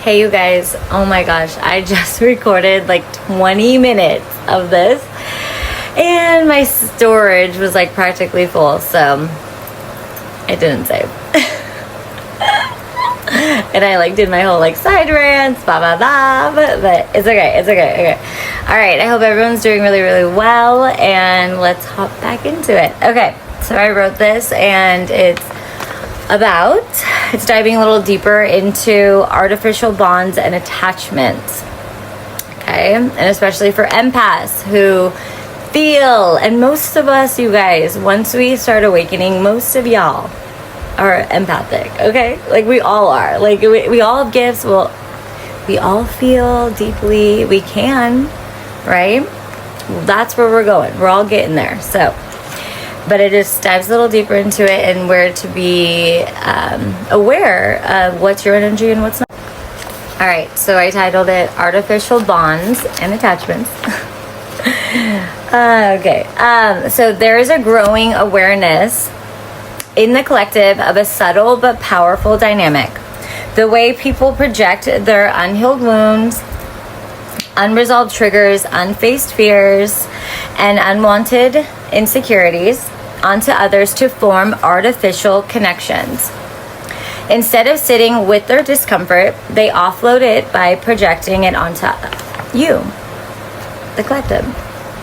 Hey you guys, oh my gosh, I just recorded like 20 minutes of this and my storage was like practically full, so it didn't save. And I like did my whole like side rants, blah blah blah, but it's okay, okay. All right, I hope everyone's doing really well, and let's hop back into it. Okay, so I wrote this and it's diving a little deeper into artificial bonds and attachments. Okay, and especially for empaths who feel, and most of us, you guys, once we start awakening, most of y'all are empathic. Okay, like we all are, like we all have gifts. Well, we all feel deeply, we can, right? Well, that's where we're going, we're all getting there. So but it just dives a little deeper into it and where to be aware of what's your energy and what's not. All right, so I titled it Artificial Bonds and Attachments. Okay, so there is a growing awareness in the collective of a subtle but powerful dynamic. The way people project their unhealed wounds, unresolved triggers, unfaced fears, and unwanted insecurities onto others to form artificial connections. Instead of sitting with their discomfort, they offload it by projecting it onto you, the collective.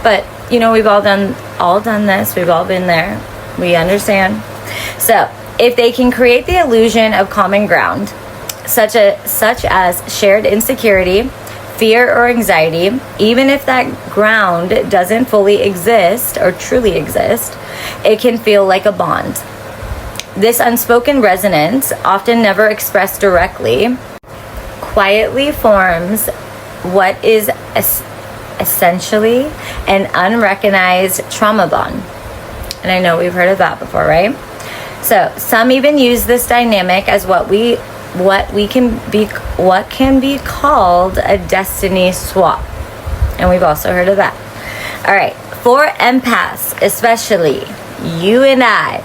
But you know, we've all done this, we've all been there, we understand. So if they can create the illusion of common ground, such as shared insecurity, fear, or anxiety, even if that ground doesn't fully exist or truly exist, it can feel like a bond. This unspoken resonance, often never expressed directly, quietly forms what is essentially an unrecognized trauma bond. And I know we've heard of that before, right? So some even use this dynamic as what can be called a destiny swap. And we've also heard of that. All right, for empaths, especially you and I,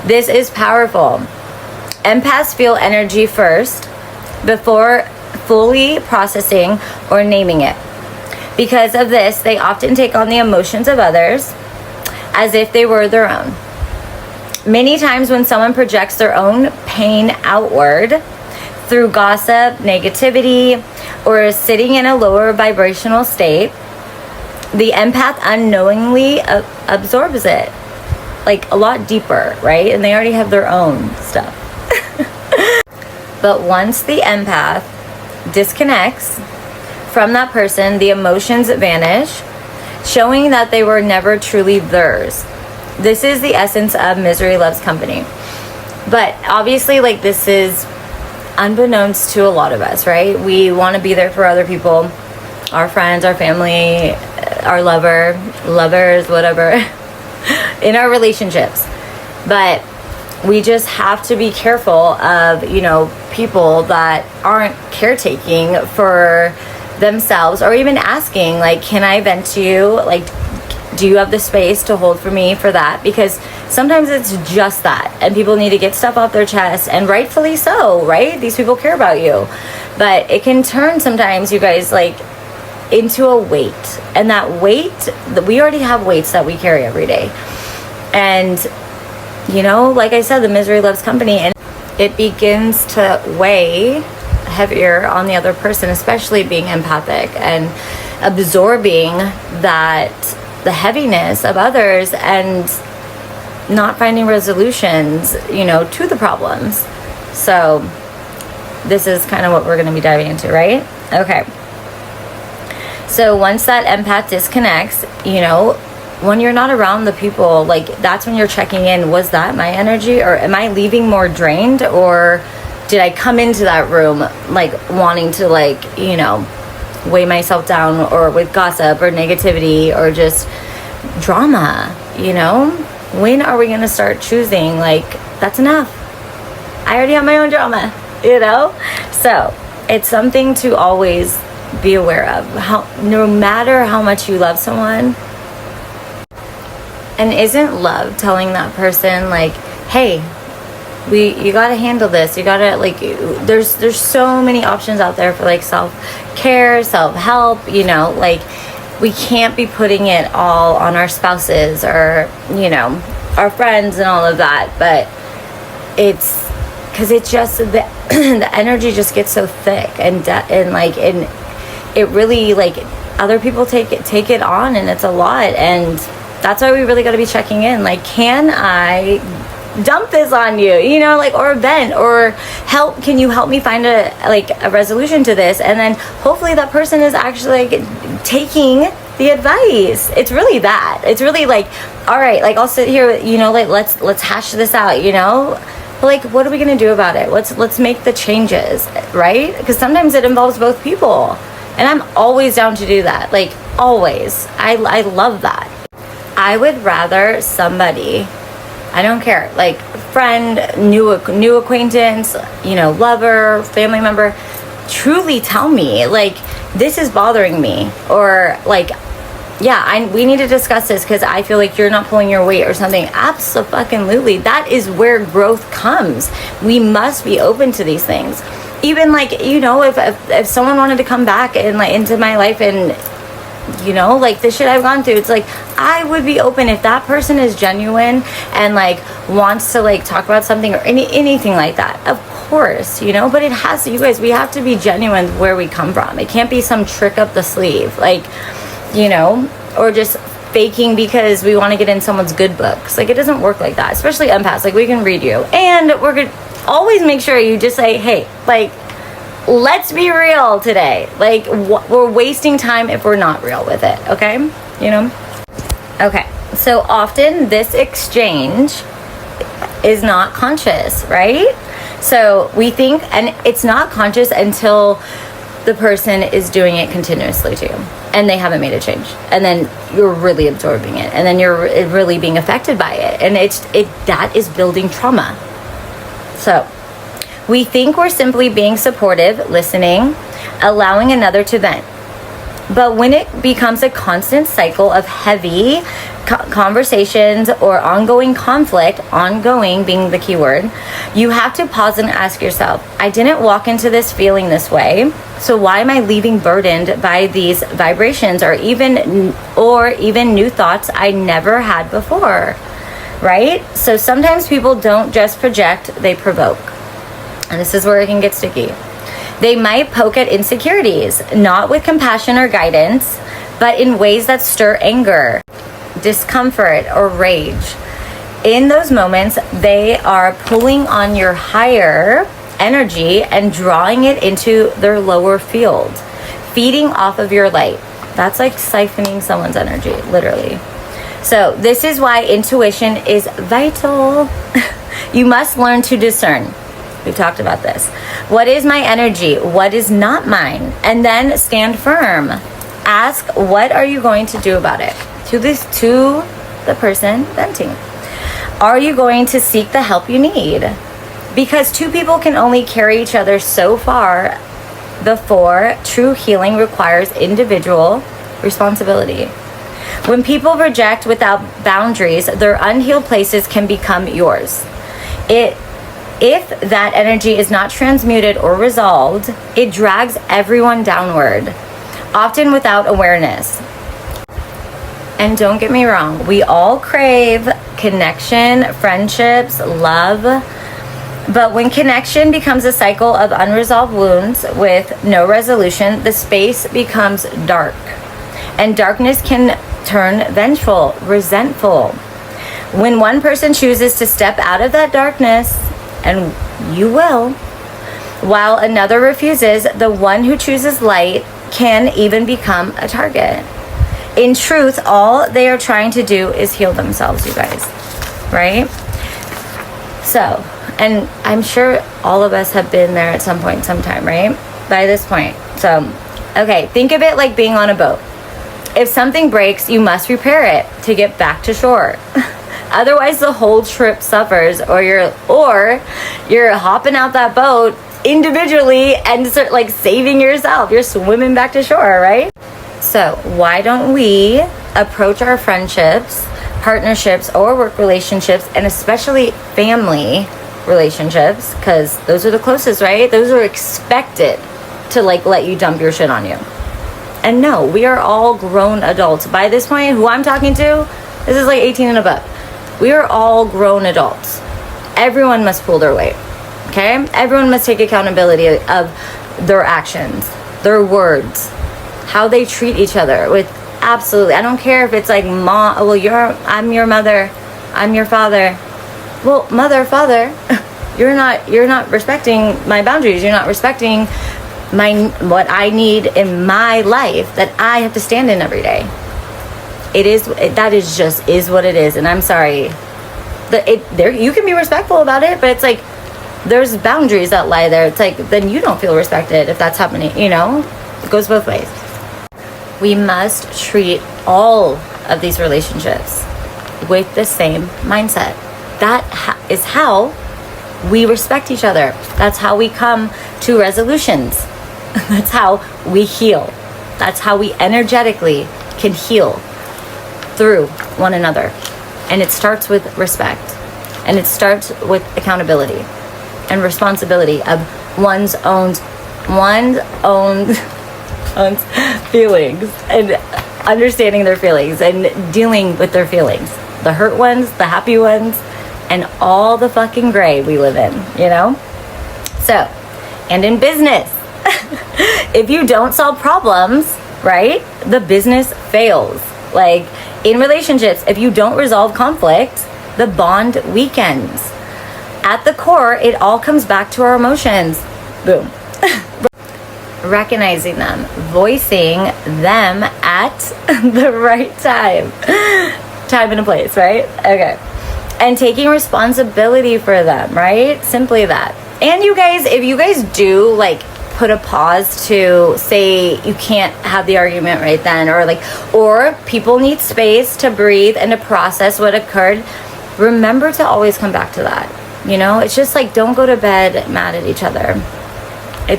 this is powerful. Empaths feel energy first before fully processing or naming it. Because of this, they often take on the emotions of others as if they were their own. Many times when someone projects their own pain outward through gossip, negativity, or is sitting in a lower vibrational state, the empath unknowingly absorbs it, like a lot deeper, right? And they already have their own stuff. But once the empath disconnects from that person, the emotions vanish, showing that they were never truly theirs. This is the essence of misery loves company. But obviously, like, this is unbeknownst to a lot of us, right? We want to be there for other people, our friends, our family, our lovers, whatever, in our relationships. But we just have to be careful of, you know, people that aren't caretaking for themselves, or even asking, like, can I vent to you? Like, do you have the space to hold for me for that? Because sometimes it's just that, and people need to get stuff off their chest, and rightfully so, right? These people care about you. But it can turn sometimes, you guys, like, into a weight. And that weight, we already have weights that we carry every day. And, you know, like I said, the misery loves company, and it begins to weigh heavier on the other person, especially being empathic and absorbing that the heaviness of others and not finding resolutions, you know, to the problems. So this is kind of what we're going to be diving into, right? Okay. So once that empath disconnects, you know, when you're not around the people, like, that's when you're checking in. Was that my energy, or am I leaving more drained, or did I come into that room like wanting to, like, you know, weigh myself down, or with gossip or negativity or just drama? You know, when are we going to start choosing, like, that's enough, I already have my own drama, you know? So it's something to always be aware of. How, no matter how much you love someone, and isn't love telling that person, like, hey, you gotta handle this. You gotta, like, there's so many options out there for, like, self-care, self-help, you know, like, we can't be putting it all on our spouses or, you know, our friends and all of that. But it's because it's just the energy just gets so thick and it really, like, other people take it on, and it's a lot. And that's why we really got to be checking in, like, can I dump this on you, you know, like, or vent, or can you help me find a resolution to this? And then hopefully that person is actually, like, taking the advice. It's really that. It's really like, all right, like, I'll sit here, you know, like, let's hash this out, you know, but, like, what are we gonna do about it? Let's make the changes, right? Because sometimes it involves both people, and I'm always down to do that, like, always. I love that. I would rather somebody, I don't care, like, friend, new acquaintance, you know, lover, family member, truly tell me, like, this is bothering me, or, like, yeah, we need to discuss this because I feel like you're not pulling your weight or something. Absolutely. That is where growth comes. We must be open to these things. Even, like, you know, if someone wanted to come back and, like, into my life and, you know, like, the shit I've gone through, it's like, I would be open if that person is genuine and, like, wants to, like, talk about something or anything like that. Of course, you know, but it has to, you guys, we have to be genuine where we come from. It can't be some trick up the sleeve, like, you know, or just faking because we want to get in someone's good books. Like, it doesn't work like that, especially empaths. Like, we can read you, and we're gonna always make sure you just say, hey, like, let's be real today. Like, we're wasting time if we're not real with it, okay? You know? Okay, so often this exchange is not conscious, right? So we think, and it's not conscious until the person is doing it continuously too, and they haven't made a change, and then you're really absorbing it, and then you're really being affected by it, and that is building trauma. So we think we're simply being supportive, listening, allowing another to vent. But when it becomes a constant cycle of heavy conversations or ongoing conflict, ongoing being the key word, you have to pause and ask yourself, I didn't walk into this feeling this way, so why am I leaving burdened by these vibrations or even new thoughts I never had before, right? So sometimes people don't just project, they provoke. And this is where it can get sticky. They might poke at insecurities, not with compassion or guidance, but in ways that stir anger, discomfort, or rage. In those moments, they are pulling on your higher energy and drawing it into their lower field, feeding off of your light. That's like siphoning someone's energy, literally. So this is why intuition is vital. You must learn to discern. We've talked about this. What is my energy? What is not mine? And then stand firm. Ask, what are you going to do about it? To the person venting. Are you going to seek the help you need? Because two people can only carry each other so far before true healing requires individual responsibility. When people reject without boundaries, their unhealed places can become yours. If that energy is not transmuted or resolved, it drags everyone downward, often without awareness. And don't get me wrong, we all crave connection, friendships, love. But when connection becomes a cycle of unresolved wounds with no resolution, the space becomes dark. And darkness can turn vengeful, resentful. When one person chooses to step out of that darkness, and you will, while another refuses, the one who chooses light can even become a target. In truth, all they are trying to do is heal themselves, you guys, right? So, and I'm sure all of us have been there at some point, sometime, right? By this point. So, okay, think of it like being on a boat. If something breaks, you must repair it to get back to shore. Otherwise, the whole trip suffers, or you're hopping out that boat individually and start, like, saving yourself. You're swimming back to shore, right? So why don't we approach our friendships, partnerships, or work relationships, and especially family, relationships, because those are the closest, right? Those are expected to like let you dump your shit on you. And no, we are all grown adults. By this point, who I'm talking to, this is like 18 and above. We are all grown adults. Everyone must pull their weight, okay? Everyone must take accountability of their actions, their words, how they treat each other with absolutely, I don't care if it's like, mom, well, I'm your mother, I'm your father. Well, mother, father, you're not respecting my boundaries. You're not respecting what I need in my life that I have to stand in every day. That is what it is. And I'm sorry, you can be respectful about it, but it's like there's boundaries that lie there. It's like then you don't feel respected if that's happening. It goes both ways. We must treat all of these relationships with the same mindset. That is how we respect each other. That's how we come to resolutions. That's how we heal. That's how we energetically can heal through one another. And it starts with respect. And it starts with accountability and responsibility of one's own feelings and understanding their feelings and dealing with their feelings. The hurt ones, the happy ones, and all the fucking gray we live in, So, and in business, if you don't solve problems, right, the business fails. Like in relationships, if you don't resolve conflict, the bond weakens. At the core, it all comes back to our emotions. Boom. Recognizing them, voicing them at the right time and a place, right? Okay. And taking responsibility for them, right? Simply that. And you guys, if you guys do like put a pause to say you can't have the argument right then, or people need space to breathe and to process what occurred, remember to always come back to that. It's just like, don't go to bed mad at each other. I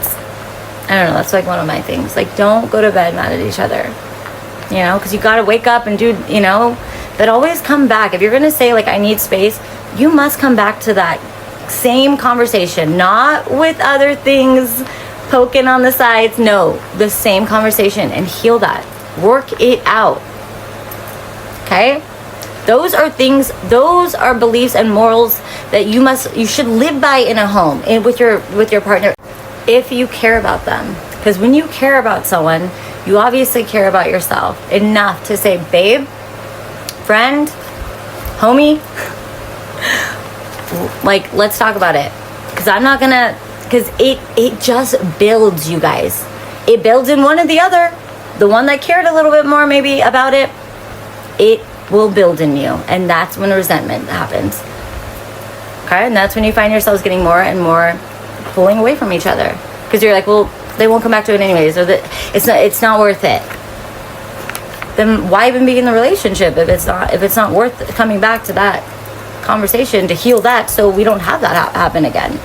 don't know, that's like one of my things. Like, don't go to bed mad at each other, because you got to wake up and do, but always come back. If you're going to say like, I need space, you must come back to that same conversation, not with other things poking on the sides. No, the same conversation, and heal that. Work it out. Okay? Those are beliefs and morals that you should live by in a home and with your partner if you care about them. Because when you care about someone, you obviously care about yourself enough to say, babe, friend, homie, like, let's talk about it. Because it just builds, you guys. It builds in one or the other. The one that cared a little bit more maybe about it will build in you. And that's when resentment happens. Okay? And that's when you find yourselves getting more and more pulling away from each other. Because you're like, well, they won't come back to it anyways. Or it's not worth it. Then why even be in the relationship if it's not worth coming back to that conversation to heal that, so we don't have that happen again?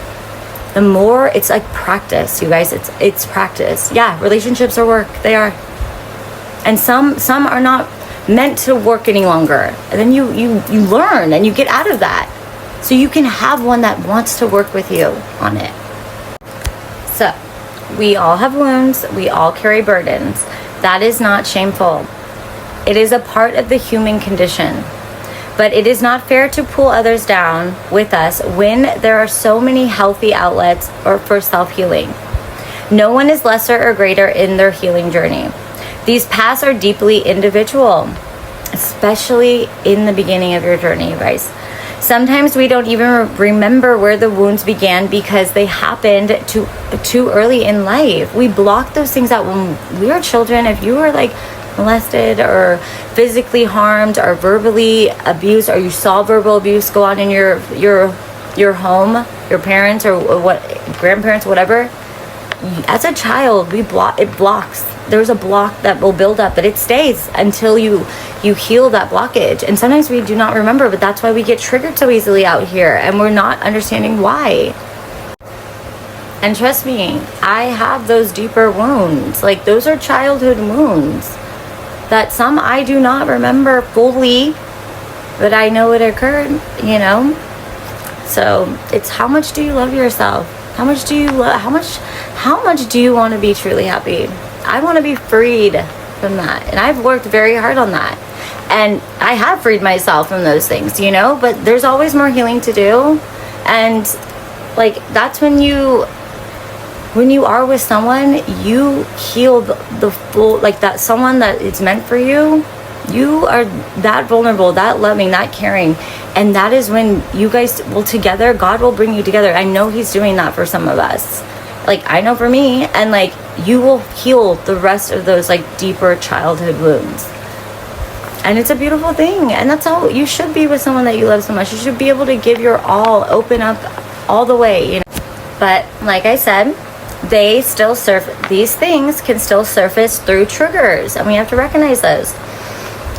The more, it's like practice, you guys. It's practice. Yeah, relationships are work. They are. And some are not meant to work any longer. And then you learn and you get out of that, so you can have one that wants to work with you on it. So we all have wounds. We all carry burdens. That is not shameful. It is a part of the human condition. But it is not fair to pull others down with us when there are so many healthy outlets for self-healing. No one is lesser or greater in their healing journey. These paths are deeply individual, especially in the beginning of your journey, you guys. Sometimes we don't even remember where the wounds began because they happened too early in life. We block those things out when we were children. If you were like molested or physically harmed or verbally abused, or you saw verbal abuse go on in your home, your parents or what, grandparents, whatever, as a child, it blocks. There's a block that will build up, but it stays until you heal that blockage. And sometimes we do not remember, but that's why we get triggered so easily out here, and we're not understanding why. And trust me, I have those deeper wounds. Like, those are childhood wounds that some I do not remember fully, but I know it occurred, So it's how much do you love yourself? How much do you want to be truly happy? I want to be freed from that. And I've worked very hard on that. And I have freed myself from those things, you know, but there's always more healing to do. And like, that's when you are with someone, you heal the full, like that someone that it's meant for you. You are that vulnerable, that loving, that caring. And that is when you guys will together, God will bring you together. I know he's doing that for some of us. Like, I know for me. And like, you will heal the rest of those like deeper childhood wounds. And it's a beautiful thing. And that's how you should be with someone that you love so much. You should be able to give your all, open up all the way, you know. But like I said, they still these things can still surface through triggers, and we have to recognize those.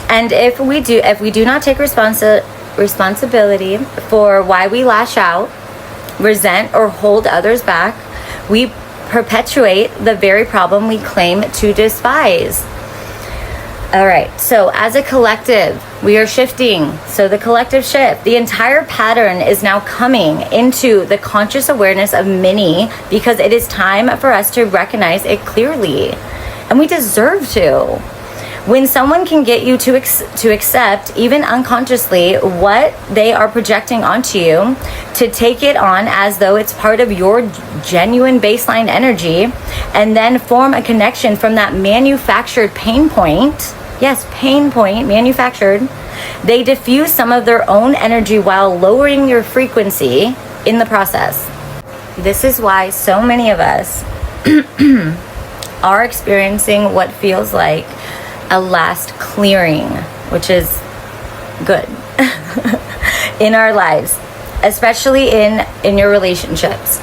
And if we do not take responsibility for why we lash out, resent, or hold others back, we perpetuate the very problem we claim to despise. All right, so as a collective, we are shifting. So the collective shift, the entire pattern is now coming into the conscious awareness of many, because it is time for us to recognize it clearly. And we deserve to. When someone can get you to accept, even unconsciously, what they are projecting onto you, to take it on as though it's part of your genuine baseline energy, and then form a connection from that manufactured pain point. Yes, pain point, manufactured. They diffuse some of their own energy while lowering your frequency in the process. This is why so many of us are experiencing what feels like a last clearing, which is good in our lives, especially in your relationships.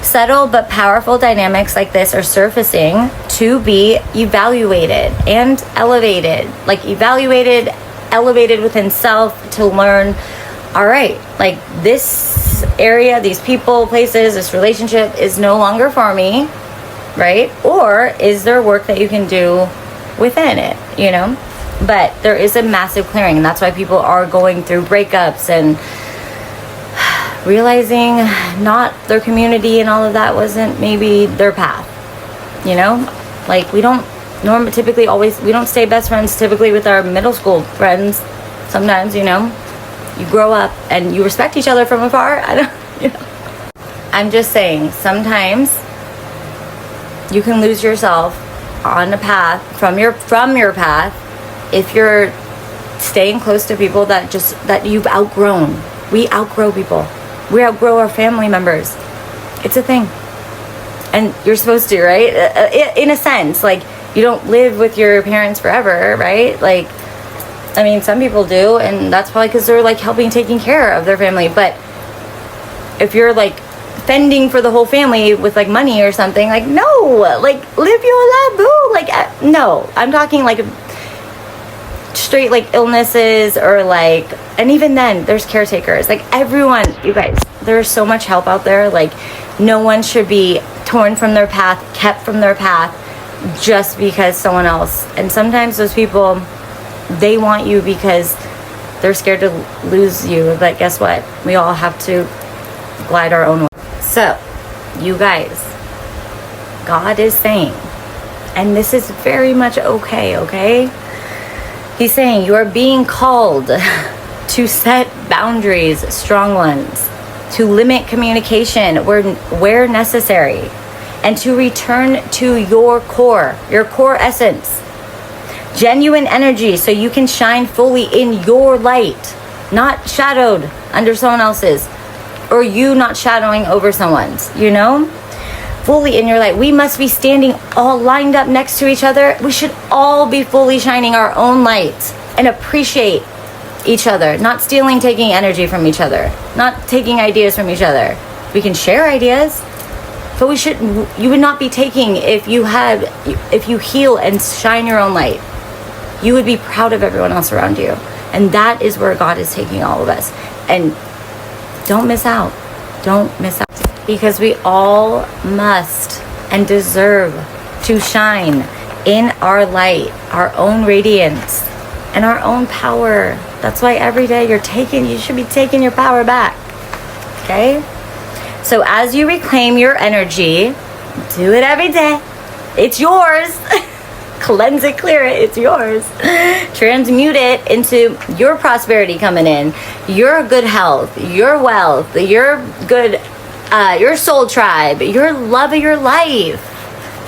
Subtle but powerful dynamics like this are surfacing to be evaluated and elevated. Like evaluated, elevated within self, to learn, all right, like this area, these people, places, this relationship is no longer for me, right? Or is there work that you can do within it, you know? But there is a massive clearing, and that's why people are going through breakups and realizing not their community and all of that wasn't maybe their path, you know? Like, we don't typically always, we don't stay best friends typically with our middle school friends. Sometimes, you know, you grow up and you respect each other from afar. You know, I'm just saying, sometimes you can lose yourself on a path from your path if you're staying close to people that you've outgrown. We outgrow people. We outgrow our family members. It's a thing. And you're supposed to, right? In a sense, like, you don't live with your parents forever, right? Like, I mean, some people do, and that's probably because they're like taking care of their family. But if you're like fending for the whole family with like money or something, like, no, like, live your life, boo. Like, no, I'm talking like straight like illnesses, or like, and even then there's caretakers. Like, everyone, you guys, there's so much help out there. Like, no one should be torn from their path, kept from their path, just because someone else. And sometimes those people, they want you because they're scared to lose you. But guess what? We all have to glide our own way. So, you guys, God is saying, and this is very much okay? He's saying you are being called to set boundaries, strong ones, to limit communication where necessary, and to return to your core essence, genuine energy, so you can shine fully in your light, not shadowed under someone else's, or you not shadowing over someone's, you know? Fully in your light. We must be standing all lined up next to each other. We should all be fully shining our own light and appreciate each other, not stealing, taking energy from each other, not taking ideas from each other. We can share ideas, but you would not be taking if you heal and shine your own light. You would be proud of everyone else around you. And that is where God is taking all of us. And don't miss out. Don't miss out. Because we all must and deserve to shine in our light, our own radiance, and our own power. That's why every day you should be taking your power back. Okay? So as you reclaim your energy, do it every day. It's yours. Cleanse it, clear it, it's yours. Transmute it into your prosperity coming in, your good health, your wealth, your good, your soul tribe, your love of your life.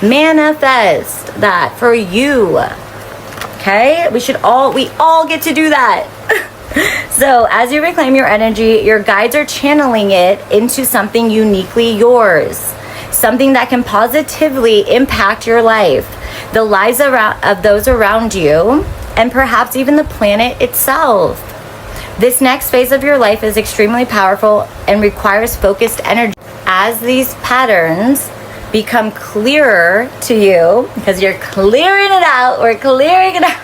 Manifest that for you. Okay? We all get to do that. So as you reclaim your energy, your guides are channeling it into something uniquely yours. Something that can positively impact your life, the lives of those around you, and perhaps even the planet itself. This next phase of your life is extremely powerful and requires focused energy. As these patterns become clearer to you, because you're clearing it out, we're clearing it out.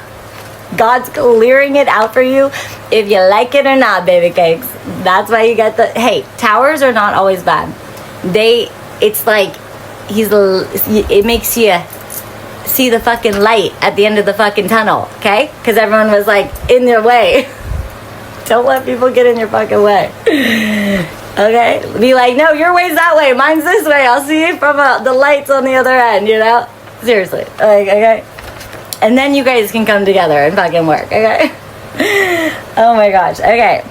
God's clearing it out for you, if you like it or not, baby cakes. That's why you get hey, towers are not always bad. It's like, it makes you see the fucking light at the end of the fucking tunnel, okay? Because everyone was like in their way. Don't let people get in your fucking way. Okay? Be like, no, your way's that way, mine's this way. I'll see you from the lights on the other end, you know? Seriously. Like, okay? And then you guys can come together and fucking work, okay? Oh my gosh. Okay.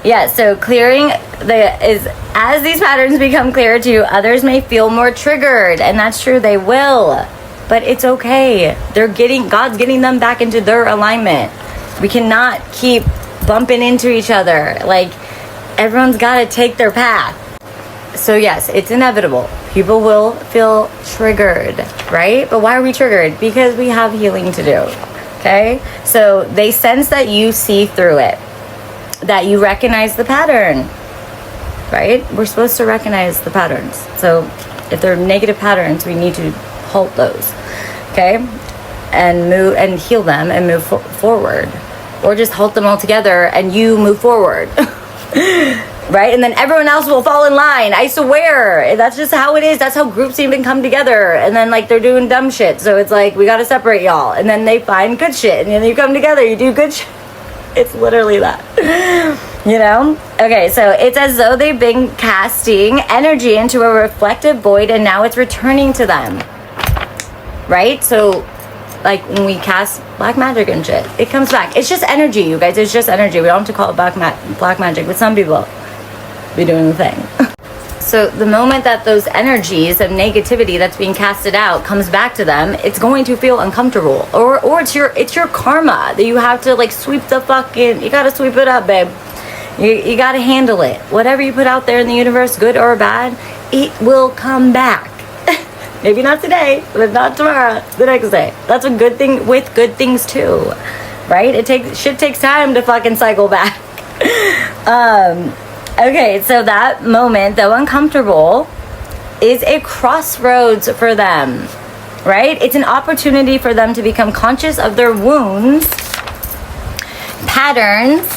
Yeah, so clearing as these patterns become clearer to you, others may feel more triggered, and that's true, they will. But it's okay. God's getting them back into their alignment. We cannot keep bumping into each other. Like, everyone's got to take their path. So yes, it's inevitable. People will feel triggered, right? But why are we triggered? Because we have healing to do, okay? So they sense that you see through it, that you recognize the pattern, right? We're supposed to recognize the patterns. So if they're negative patterns, we need to halt those, okay? And move and heal them and move forward. Or just halt them all together and you move forward. Right? And then everyone else will fall in line. I swear. That's just how it is. That's how groups even come together. And then like they're doing dumb shit. So it's like, we got to separate y'all. And then they find good shit. And then you come together, you do good shit. It's literally that. You know? Okay, so it's as though they've been casting energy into a reflective void and now it's returning to them. Right? So like when we cast black magic and shit, it comes back. It's just energy, you guys. It's just energy. We don't have to call it black magic, but some people be doing the thing. So the moment that those energies of negativity that's being casted out comes back to them, it's going to feel uncomfortable. Or it's your karma that you have to like sweep the fucking, you gotta sweep it up, babe. You gotta handle it. Whatever you put out there in the universe, good or bad, it will come back. Maybe not today, but not tomorrow, the next day. That's a good thing with good things too, right? Shit takes time to fucking cycle back. Okay, so that moment, though uncomfortable, is a crossroads for them, right? It's an opportunity for them to become conscious of their wounds, patterns,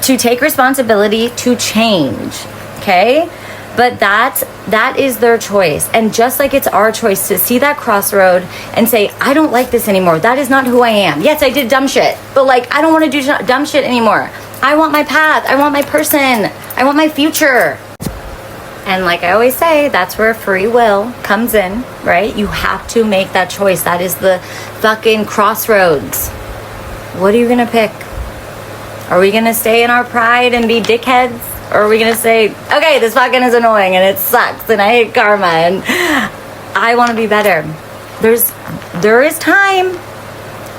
to take responsibility, to change, okay? But that is their choice. And just like it's our choice to see that crossroad and say, I don't like this anymore. That is not who I am. Yes, I did dumb shit, but like, I don't want to do dumb shit anymore. I want my path. I want my person. I want my future. And like I always say, that's where free will comes in, right? You have to make that choice. That is the fucking crossroads. What are you going to pick? Are we going to stay in our pride and be dickheads? Or are we going to say, okay, this fucking is annoying and it sucks and I hate karma and I want to be better. There is time,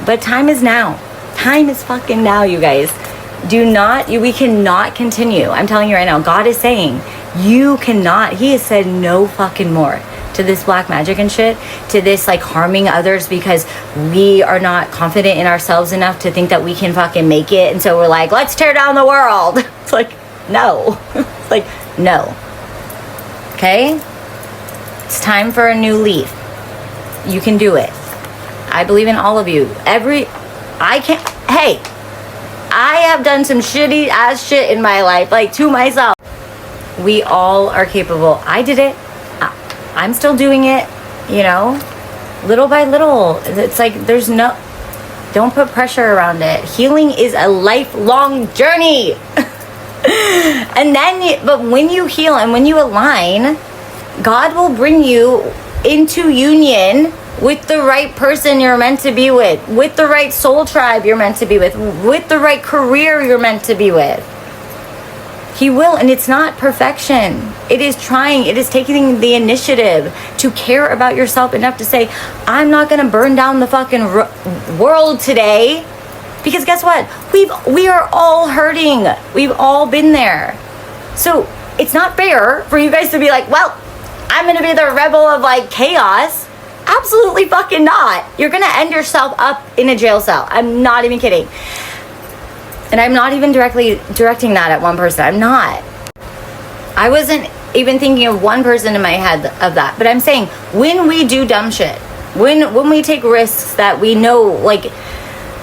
but time is now. Time is fucking now, you guys. We cannot continue. I'm telling you right now, God is saying, you cannot. He has said no fucking more to this black magic and shit, to this like harming others because we are not confident in ourselves enough to think that we can fucking make it. And so we're like, let's tear down the world. It's like, no. It's like, no. Okay? It's time for a new leaf. You can do it. I believe in all of you. Hey, I have done some shitty ass shit in my life, like to myself. We all are capable. I did it. I'm still doing it, you know, little by little. It's like don't put pressure around it. Healing is a lifelong journey. And then, but when you heal and when you align, God will bring you into union with the right person you're meant to be with the right soul tribe you're meant to be with the right career you're meant to be with. He will, and it's not perfection. It is trying, it is taking the initiative to care about yourself enough to say, I'm not gonna burn down the fucking world today. Because guess what? We are all hurting. We've all been there. So it's not fair for you guys to be like, well, I'm gonna be the rebel of like chaos. Absolutely fucking not. You're gonna end yourself up in a jail cell. I'm not even kidding. And I'm not even directing that at one person. I'm not. I wasn't even thinking of one person in my head of that. But I'm saying, when we do dumb shit, when we take risks that we know, like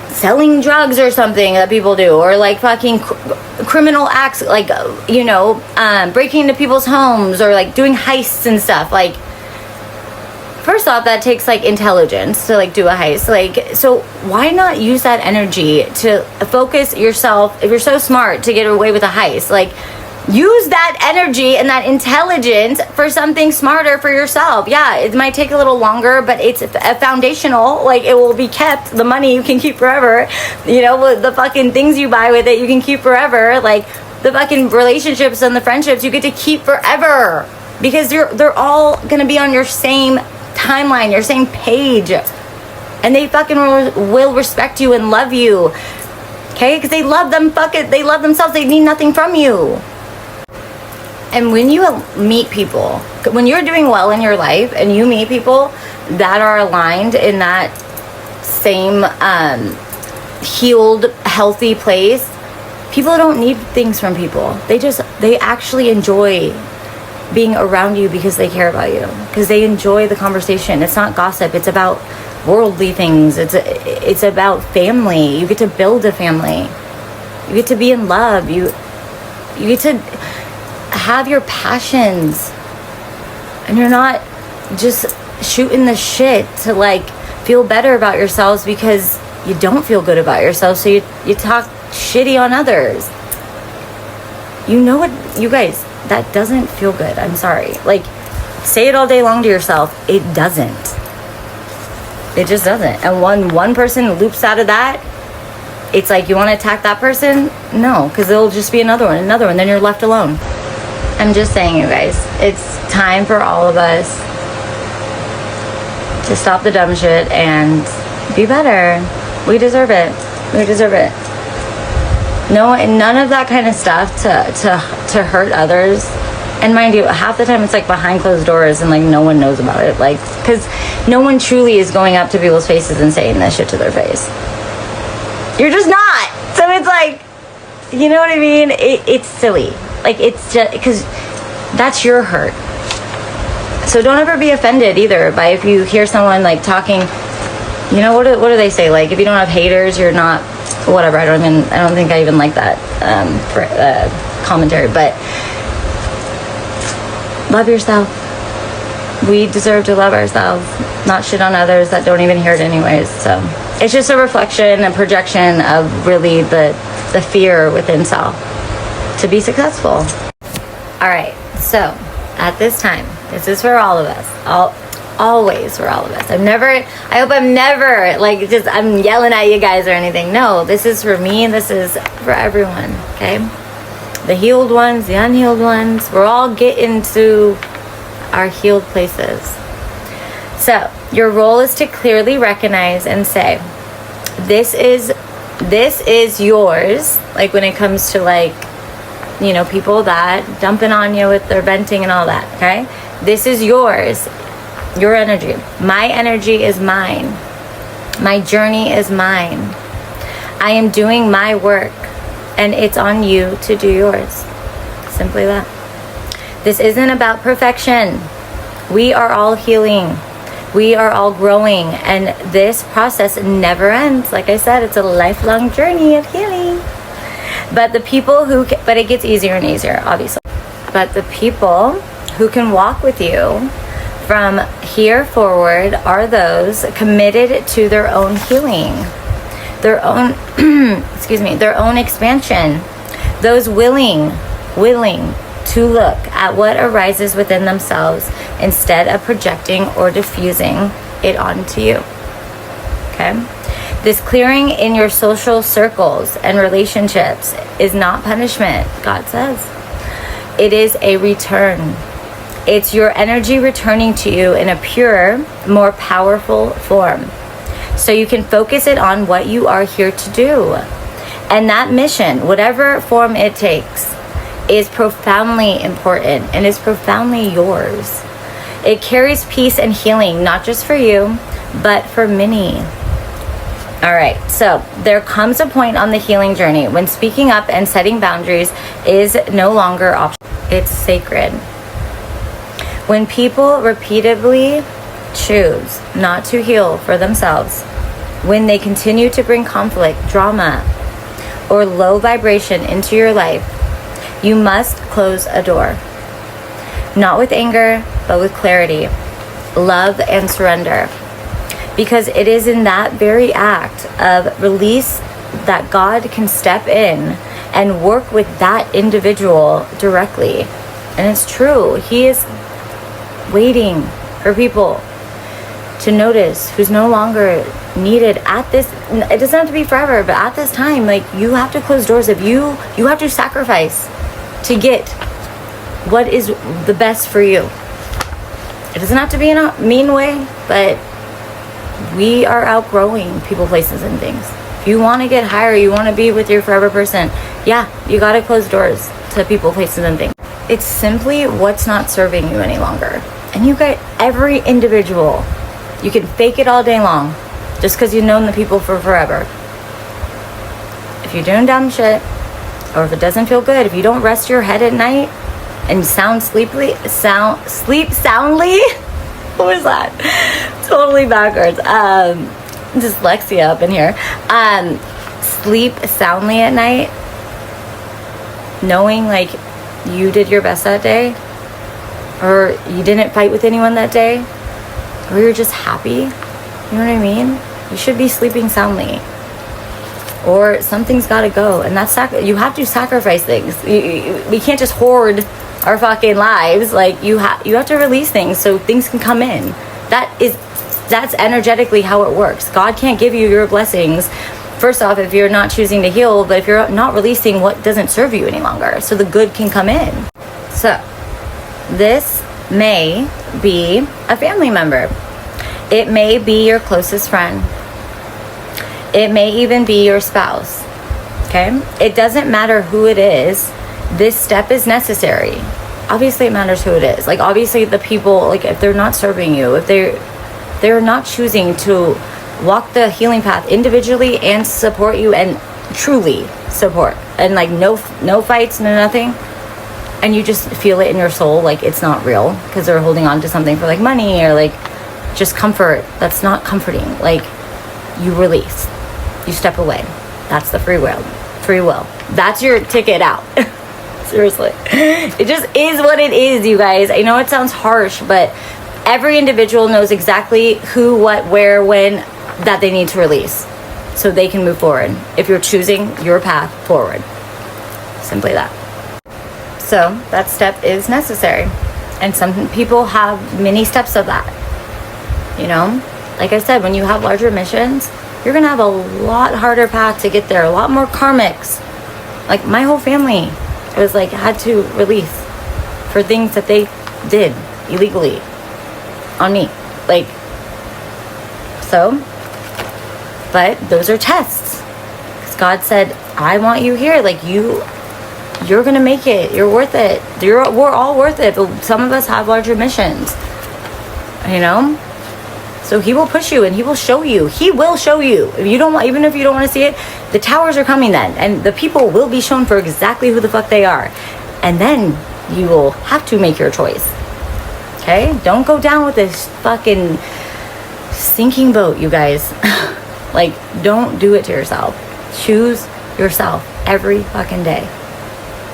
selling drugs or something that people do, or like fucking criminal acts, like, you know, breaking into people's homes, or like doing heists and stuff, like, first off, that takes like intelligence to like do a heist. Like, so why not use that energy to focus yourself? If you're so smart to get away with a heist, like, use that energy and that intelligence for something smarter for yourself. Yeah, it might take a little longer, but it's a foundational. Like, it will be kept. The money you can keep forever. You know, the fucking things you buy with it, you can keep forever. Like, the fucking relationships and the friendships you get to keep forever, because they're all gonna be on your same timeline, your same page, and they fucking will respect you and love you, okay? Because they love themselves. They need nothing from you. And when you meet people, when you're doing well in your life and you meet people that are aligned in that same healed, healthy place, people don't need things from people. They actually enjoy being around you because they care about you, because they enjoy the conversation. It's not gossip. It's about worldly things. It's about family. You get to build a family. You get to be in love. You get to have your passions, and you're not just shooting the shit to like feel better about yourselves because you don't feel good about yourself, so you talk shitty on others. You know what, you guys, that doesn't feel good. I'm sorry. Like, say it all day long to yourself. It doesn't. It just doesn't. And one person loops out of that, it's like, you want to attack that person? No, because there'll just be another one, then you're left alone. I'm just saying, you guys, it's time for all of us to stop the dumb shit and be better. We deserve it. We deserve it. No, none of that kind of stuff to hurt others. And mind you, half the time it's like behind closed doors and like no one knows about it. Like, because no one truly is going up to people's faces and saying that shit to their face. You're just not. So it's like, you know what I mean? It's silly. Like, it's just because that's your hurt. So don't ever be offended either by if you hear someone like talking, you know, what do they say? Like, if you don't have haters, you're not whatever. I don't think I even like that commentary. But love yourself. We deserve to love ourselves, not shit on others that don't even hear it anyways. So it's just a reflection and projection of really the fear within self to be successful. All right, so at this time, this is for all of us. Always for all of us. I hope I'm never like just I'm yelling at you guys or anything. No, this is for me. This is for everyone, okay? The healed ones, the unhealed ones, we're all getting to our healed places. So your role is to clearly recognize and say, this is yours. Like, when it comes to, like, you know, people that dumping on you with their venting and all that, okay? This is yours. Your energy. My energy is mine. My journey is mine. I am doing my work, and it's on you to do yours. Simply that. This isn't about perfection. We are all healing. We are all growing, and this process never ends. Like I said, it's a lifelong journey of healing. But it gets easier and easier, obviously. But the people who can walk with you from here forward are those committed to their own healing, their own, their own expansion, Those willing to look at what arises within themselves instead of projecting or diffusing it onto you. Okay? This clearing in your social circles and relationships is not punishment, God says. It is a return. It's your energy returning to you in a purer, more powerful form. So you can focus it on what you are here to do. And that mission, whatever form it takes, is profoundly important and is profoundly yours. It carries peace and healing, not just for you, but for many. All right, so there comes a point on the healing journey when speaking up and setting boundaries is no longer optional. It's sacred. When people repeatedly choose not to heal for themselves, when they continue to bring conflict, drama, or low vibration into your life, you must close a door. Not with anger, but with clarity, love, and surrender. Because it is in that very act of release that God can step in and work with that individual directly. And it's true. He is waiting for people to notice who's no longer needed at this. It doesn't have to be forever, but at this time, like, you have to close doors. If you have to sacrifice to get what is the best for you. It doesn't have to be in a mean way, but we are outgrowing people, places, and things. If you want to get higher, you want to be with your forever person, yeah, you got to close doors to people, places, and things. It's simply what's not serving you any longer. And you get every individual. You can fake it all day long just because you've known the people for forever. If you're doing dumb shit, or if it doesn't feel good, if you don't rest your head at night and sleep soundly, what was that? Totally backwards. Dyslexia up in here. Sleep soundly at night, knowing like you did your best that day, or you didn't fight with anyone that day, or you're just happy. You know what I mean? You should be sleeping soundly. Or something's got to go, and that's you have to sacrifice things. We can't just hoard our fucking lives. Like, you have to release things so things can come in. That's energetically how it works. God can't give you your blessings, first off, if you're not choosing to heal, but if you're not releasing what doesn't serve you any longer, so the good can come in. So this may be a family member. It may be your closest friend. It may even be your spouse. Okay? It doesn't matter who it is. This step is necessary. Obviously it matters who it is. Like, obviously the people, like, if they're not serving you, if they're not choosing to walk the healing path individually and support you, and truly support, and like no fights, no nothing, and you just feel it in your soul like it's not real because they're holding on to something for like money or like just comfort. That's not comforting. Like, you release, you step away. That's the free will. That's your ticket out. Seriously, it just is what it is, you guys. I know it sounds harsh, but every individual knows exactly who, what, where, when that they need to release so they can move forward if you're choosing your path forward. Simply that. So that step is necessary, and some people have many steps of that. You know, like I said, when you have larger missions, you're gonna have a lot harder path to get there, a lot more karmics. Like, my whole family was like, had to release for things that they did illegally on me. Like, so, but those are tests, because God said, I want you here. Like, you're gonna make it. You're worth it. We're all worth it. But some of us have larger missions, you know. So He will push you, and He will show you. He will show you. If you don't want, even if you don't want to see it, the towers are coming then, and the people will be shown for exactly who the fuck they are, and then you will have to make your choice. Okay? Don't go down with this fucking sinking boat, you guys. Like, don't do it to yourself. Choose yourself every fucking day.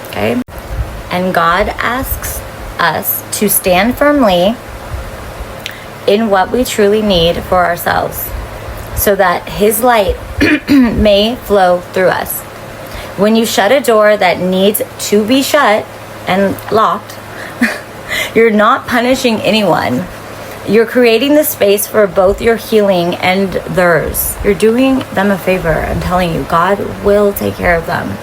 Okay? And God asks us to stand firmly in what we truly need for ourselves, so that His light may flow through us. When you shut a door that needs to be shut and locked, you're not punishing anyone. You're creating the space for both your healing and theirs. You're doing them a favor. I'm telling you, God will take care of them.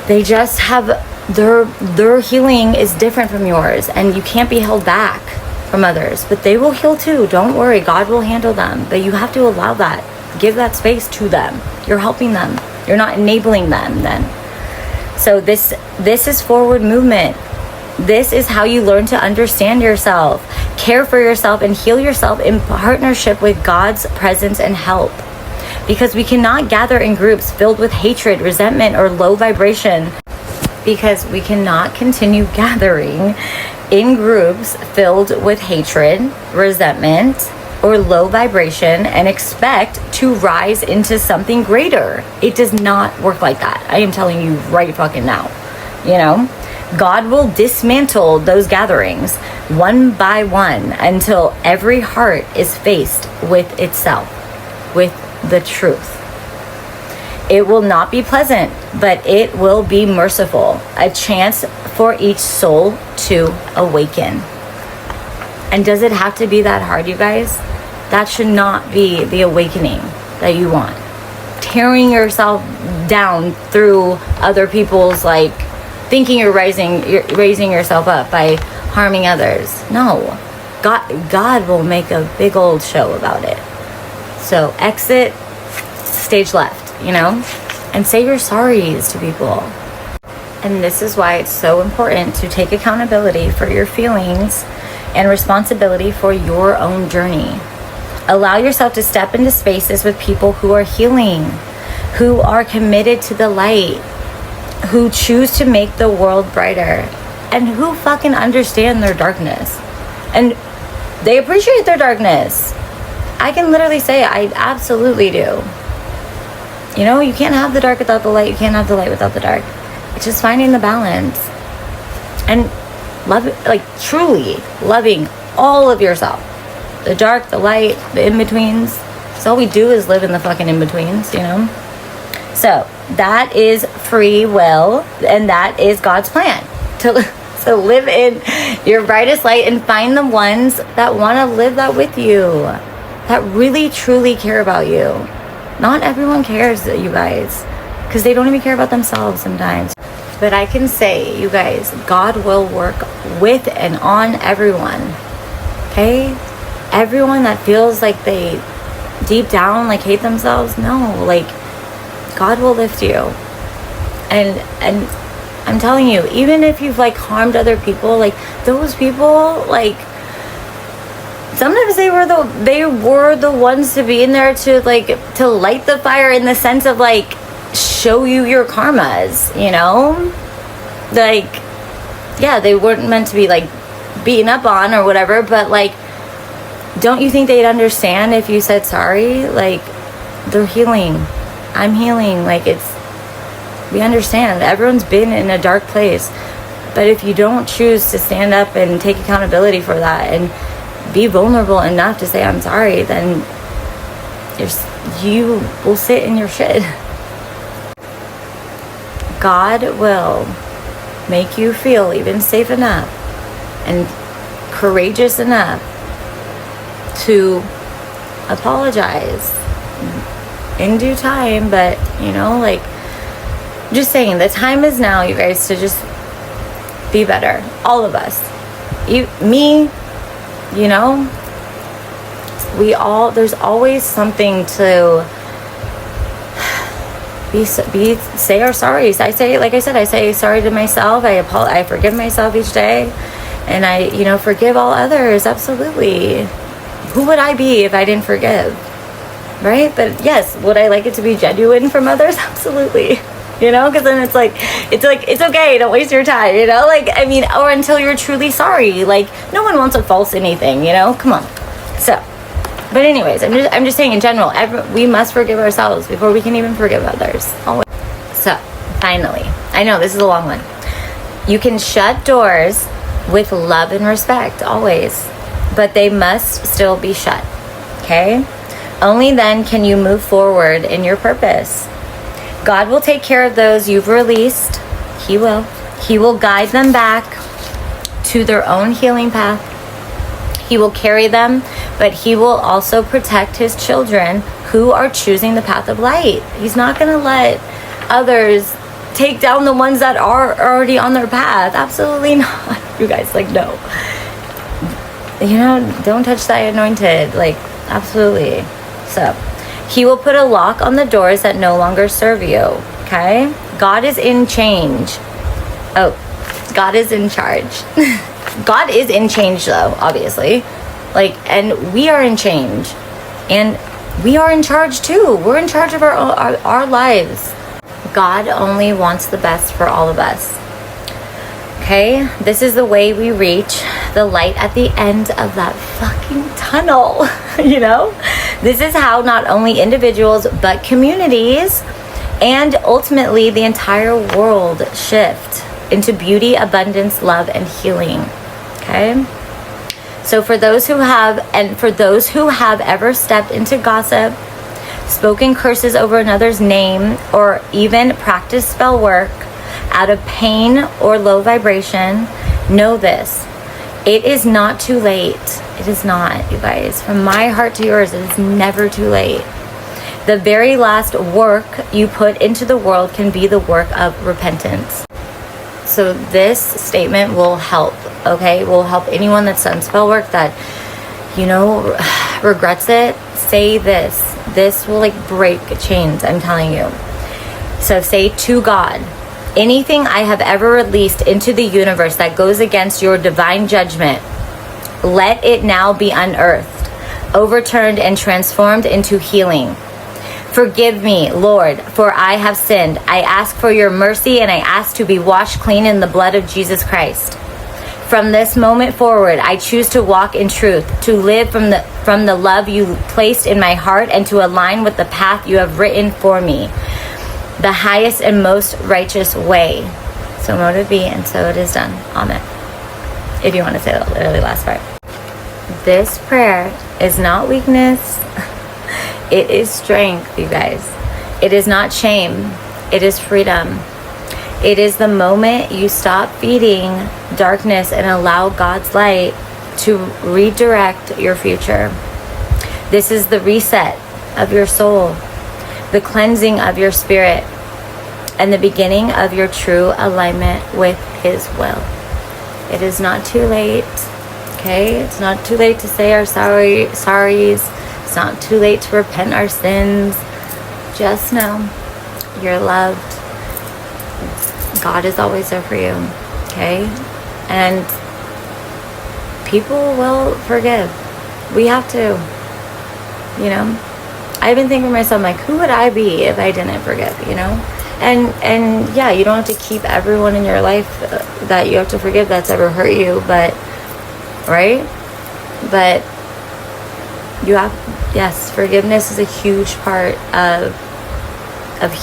They just have their healing is different from yours, and you can't be held back from others, but they will heal too. Don't worry, God will handle them, but you have to allow that. Give that space to them. You're helping them. You're not enabling them then. So this is forward movement. This is how you learn to understand yourself, care for yourself, and heal yourself in partnership with God's presence and help. Because we cannot gather in groups filled with hatred, resentment, or low vibration. Because we cannot continue gathering in groups filled with hatred, resentment, or low vibration and expect to rise into something greater. It does not work like that. I am telling you right fucking now. You know? God will dismantle those gatherings one by one until every heart is faced with itself, with the truth. It will not be pleasant, but it will be merciful, a chance for each soul to awaken. And does it have to be that hard, you guys? That should not be the awakening that you want. Tearing yourself down through other people's, like, thinking you're raising yourself up by harming others. No. God will make a big old show about it. So exit stage left, you know? And say your sorries to people. And this is why it's so important to take accountability for your feelings and responsibility for your own journey. Allow yourself to step into spaces with people who are healing, who are committed to the light, who choose to make the world brighter, and who fucking understand their darkness. And they appreciate their darkness. I can literally say I absolutely do. You know, you can't have the dark without the light. You can't have the light without the dark. It's just finding the balance. And love, like, truly loving all of yourself. The dark, the light, the in-betweens. So all we do is live in the fucking in-betweens, you know? So that is free will, and that is God's plan. So live in your brightest light and find the ones that want to live that with you, that really, truly care about you. Not everyone cares, you guys, because they don't even care about themselves sometimes. But I can say, you guys, God will work with and on everyone, okay? Everyone that feels like they deep down like hate themselves, no, like God will lift you. And I'm telling you, even if you've like harmed other people, like those people, like sometimes they were the ones to be in there to light the fire, in the sense of like show you your karmas, you know? Like, yeah, they weren't meant to be like beaten up on or whatever, but like, don't you think they'd understand if you said sorry? Like, they're healing. I'm healing. Like, we understand. Everyone's been in a dark place. But if you don't choose to stand up and take accountability for that and be vulnerable enough to say, I'm sorry, then you will sit in your shit. God will make you feel even safe enough and courageous enough to apologize in due time. But you know, like, just saying, the time is now, you guys, to just be better. All of us, me, you know, there's always something to say our sorries. I say sorry to myself. I forgive myself each day, and I forgive all others. Absolutely. Who would I be if I didn't forgive? Right? But yes, would I like it to be genuine from others? Absolutely. You know, because then it's okay, don't waste your time, you know, like, I mean, or until you're truly sorry. Like, no one wants a false anything, you know, come on. So, but anyways, I'm just saying in general, we must forgive ourselves before we can even forgive others. Always. So, finally, I know this is a long one. You can shut doors with love and respect, always, but they must still be shut, okay? Only then can you move forward in your purpose. God will take care of those you've released. He will. He will guide them back to their own healing path. He will carry them, but he will also protect his children who are choosing the path of light. He's not going to let others take down the ones that are already on their path. Absolutely not. You guys, like, no. You know, don't touch that anointed. Like, absolutely. So, he will put a lock on the doors that no longer serve you. Okay? God is in change. Oh, God is in charge. God is in change, though, obviously. Like, and we are in change. And we are in charge, too. We're in charge of our lives. God only wants the best for all of us. Okay? This is the way we reach the light at the end of that fucking tunnel. You know? This is how not only individuals, but communities, and ultimately the entire world shift into beauty, abundance, love, and healing. Okay? So for those who have ever stepped into gossip, spoken curses over another's name, or even practiced spell work out of pain or low vibration, know this. It is not too late. It is not, you guys. From my heart to yours, it is never too late. The very last work you put into the world can be the work of repentance. So this statement will help, okay? Will help anyone that's done spell work that, you know, regrets it. Say this. This will like break chains, I'm telling you. So say to God, anything I have ever released into the universe that goes against your divine judgment, let it now be unearthed, overturned, and transformed into healing. Forgive me, Lord, for I have sinned. I ask for your mercy, and I ask to be washed clean in the blood of Jesus Christ. From this moment forward, I choose to walk in truth, to live from the love you placed in my heart, and to align with the path you have written for me, the highest and most righteous way. So mote it be, and so it is done. Amen. If you want to say the literally last part. This prayer is not weakness. It is strength, you guys. It is not shame. It is freedom. It is the moment you stop feeding darkness and allow God's light to redirect your future. This is the reset of your soul, the cleansing of your spirit, and the beginning of your true alignment with His will. It is not too late, okay? It's not too late to say our sorries. It's not too late to repent our sins. Just know you're loved. God is always there for you, okay? And people will forgive. We have to, you know? I've been thinking to myself, like, who would I be if I didn't forgive, you know? And yeah, you don't have to keep everyone in your life that you have to forgive that's ever hurt you, but, right? But you have, yes, forgiveness is a huge part of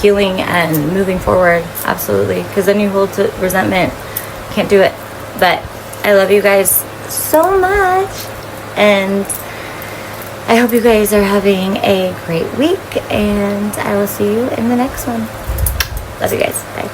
healing and moving forward. Absolutely. Because then you hold to resentment. Can't do it. But I love you guys so much. And I hope you guys are having a great week. And I will see you in the next one. Love you guys. Bye.